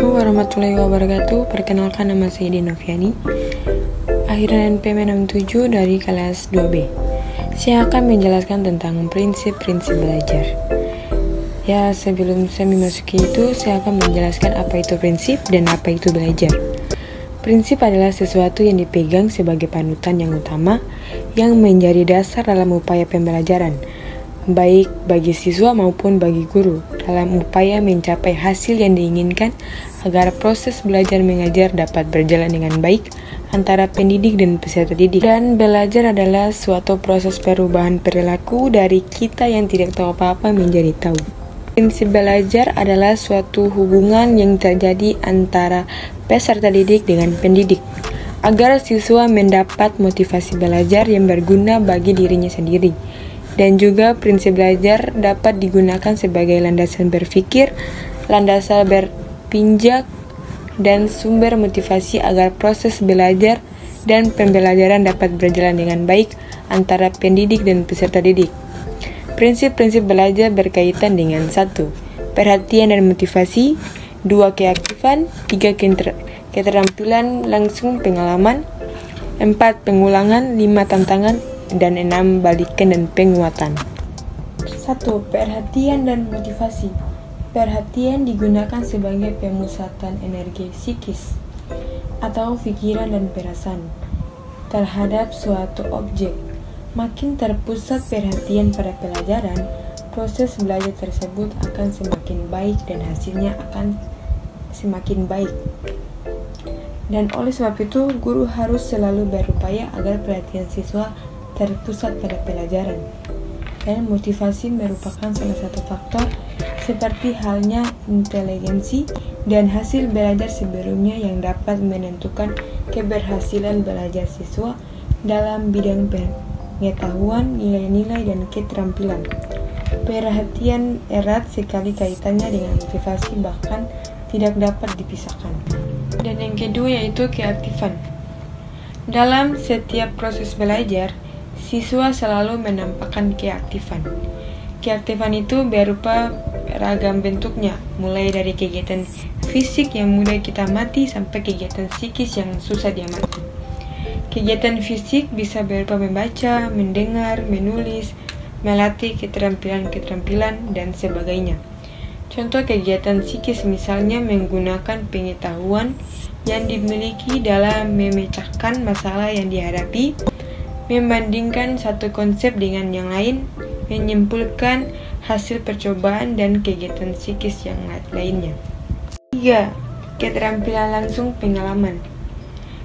Assalamualaikum warahmatullahi wabarakatuh. Perkenalkan, nama saya Dinoviani, akhiran NPM 67 dari kelas 2B. Saya akan menjelaskan tentang prinsip-prinsip belajar. Ya, sebelum saya memasuki itu, saya akan menjelaskan apa itu prinsip dan apa itu belajar. Prinsip adalah sesuatu yang dipegang sebagai panutan yang utama yang menjadi dasar dalam upaya pembelajaran, baik bagi siswa maupun bagi guru, dalam upaya mencapai hasil yang diinginkan agar proses belajar mengajar dapat berjalan dengan baik antara pendidik dan peserta didik. Dan belajar adalah suatu proses perubahan perilaku dari kita yang tidak tahu apa-apa menjadi tahu. Prinsip belajar adalah suatu hubungan yang terjadi antara peserta didik dengan pendidik, agar siswa mendapat motivasi belajar yang berguna bagi dirinya sendiri. Dan juga prinsip belajar dapat digunakan sebagai landasan berpikir, landasan berpijak, dan sumber motivasi agar proses belajar dan pembelajaran dapat berjalan dengan baik antara pendidik dan peserta didik. Prinsip-prinsip belajar berkaitan dengan 1. Perhatian dan motivasi, 2. Keaktifan, 3. Keterampilan langsung pengalaman, 4. Pengulangan, 5. Tantangan, dan 6. Balikan dan penguatan. 1. Perhatian dan motivasi. Perhatian digunakan sebagai pemusatan energi psikis atau pikiran dan perasaan terhadap suatu objek. Makin terpusat perhatian pada pelajaran, proses belajar tersebut akan semakin baik dan hasilnya akan semakin baik. Dan oleh sebab itu, guru harus selalu berupaya agar perhatian siswa terpusat pada pelajaran. Dan motivasi merupakan salah satu faktor seperti halnya inteligensi dan hasil belajar sebelumnya yang dapat menentukan keberhasilan belajar siswa dalam bidang pengetahuan, nilai-nilai, dan keterampilan. Perhatian erat sekali kaitannya dengan motivasi, bahkan tidak dapat dipisahkan. Dan yang kedua yaitu keaktifan. Dalam setiap proses belajar, siswa selalu menampakkan keaktifan. Keaktifan itu berupa ragam bentuknya, mulai dari kegiatan fisik yang mudah kita amati sampai kegiatan psikis yang susah diamati. Kegiatan fisik bisa berupa membaca, mendengar, menulis, melatih keterampilan-keterampilan, dan sebagainya. Contoh kegiatan psikis misalnya menggunakan pengetahuan yang dimiliki dalam memecahkan masalah yang dihadapi, membandingkan satu konsep dengan yang lain, menyimpulkan hasil percobaan, dan kegiatan psikis yang lainnya. 3. Keterampilan langsung pengalaman.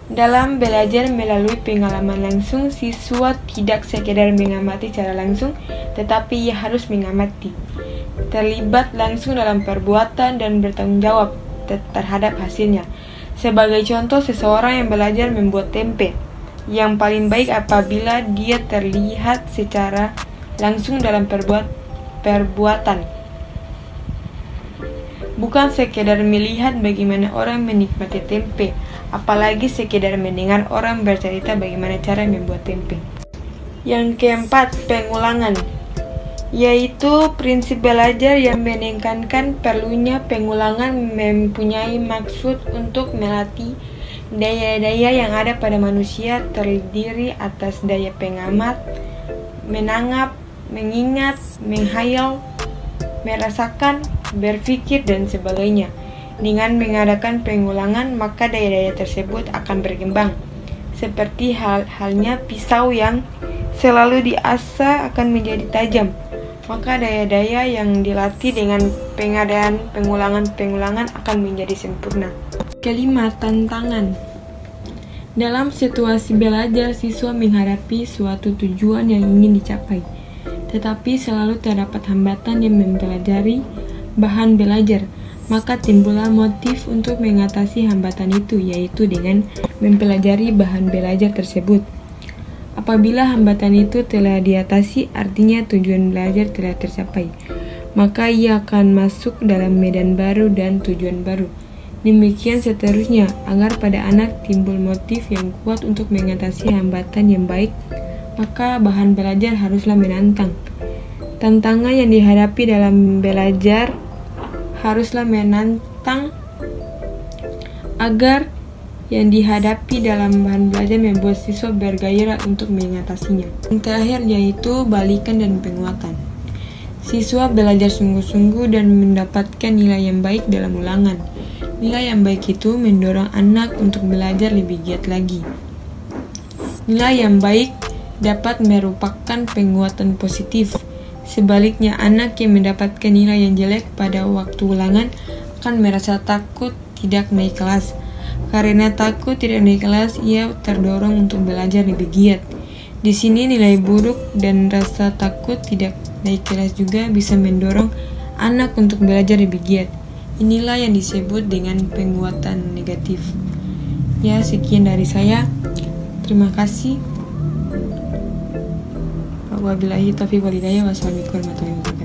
Dalam belajar melalui pengalaman langsung, siswa tidak sekedar mengamati secara langsung, tetapi ia harus mengamati, terlibat langsung dalam perbuatan, dan bertanggung jawab terhadap hasilnya. Sebagai contoh, seseorang yang belajar membuat tempe, yang paling baik apabila dia terlihat secara langsung dalam perbuatan, bukan sekedar melihat bagaimana orang menikmati tempe, apalagi sekedar mendengar orang bercerita bagaimana cara membuat tempe. Yang keempat, pengulangan, yaitu prinsip belajar yang menekankan perlunya pengulangan mempunyai maksud untuk melatih daya-daya yang ada pada manusia, terdiri atas daya pengamat, menangkap, mengingat, menghayal, merasakan, berpikir, dan sebagainya. Dengan mengadakan pengulangan, maka daya-daya tersebut akan berkembang. Seperti halnya pisau yang selalu diasah akan menjadi tajam, maka daya-daya yang dilatih dengan pengadaan pengulangan akan menjadi sempurna. Kelima, tantangan. Dalam situasi belajar, siswa menghadapi suatu tujuan yang ingin dicapai, tetapi selalu terdapat hambatan yang mempelajari bahan belajar. Maka timbullah motif untuk mengatasi hambatan itu, yaitu dengan mempelajari bahan belajar tersebut. Apabila hambatan itu telah diatasi, artinya tujuan belajar telah tercapai, maka ia akan masuk dalam medan baru dan tujuan baru. Demikian seterusnya, agar pada anak timbul motif yang kuat untuk mengatasi hambatan yang baik, maka bahan belajar haruslah menantang. Tantangan yang dihadapi dalam belajar haruslah menantang agar yang dihadapi dalam bahan belajar membuat siswa bergairah untuk mengatasinya. Yang terakhir yaitu balikan dan penguatan. Siswa belajar sungguh-sungguh dan mendapatkan nilai yang baik dalam ulangan. Nilai yang baik itu mendorong anak untuk belajar lebih giat lagi. Nilai yang baik dapat merupakan penguatan positif. Sebaliknya, anak yang mendapatkan nilai yang jelek pada waktu ulangan akan merasa takut tidak naik kelas. Karena takut tidak naik kelas, ia terdorong untuk belajar lebih giat. Di sini nilai buruk dan rasa takut tidak naik kelas juga bisa mendorong anak untuk belajar lebih giat. Inilah yang disebut dengan penguatan negatif. Ya, sekian dari saya. Terima kasih. Wabillahi taufiq wal hidayah. Wassalamualaikum warahmatullahi wabarakatuh.